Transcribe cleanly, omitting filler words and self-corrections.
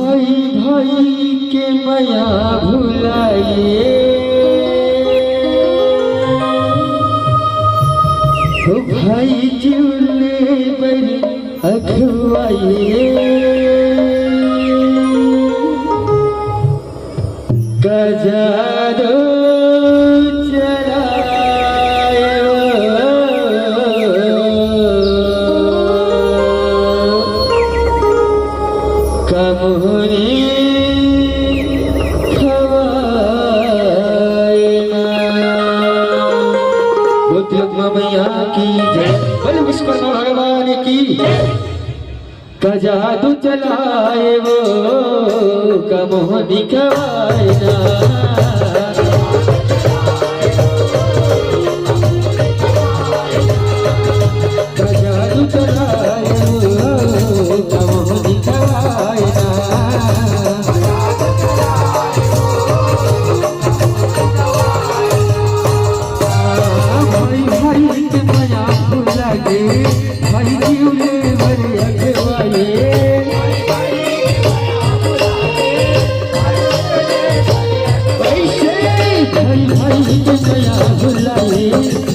भाई भाई के माया भुलाइए, भाई जुले बड़ी अखवाइए, गजारो चलाए कमोरी मैया की जय, बोले विश्वकर्मा भगवान की। जादू चलाए वो कमोह दिखवाए ना, जादू चलाए वो कमोह दिखवाए ना, भाई भाई के माया भुला गे, भाई जीवले बड़े अगवाए, भाई भाई के माया भुलाए।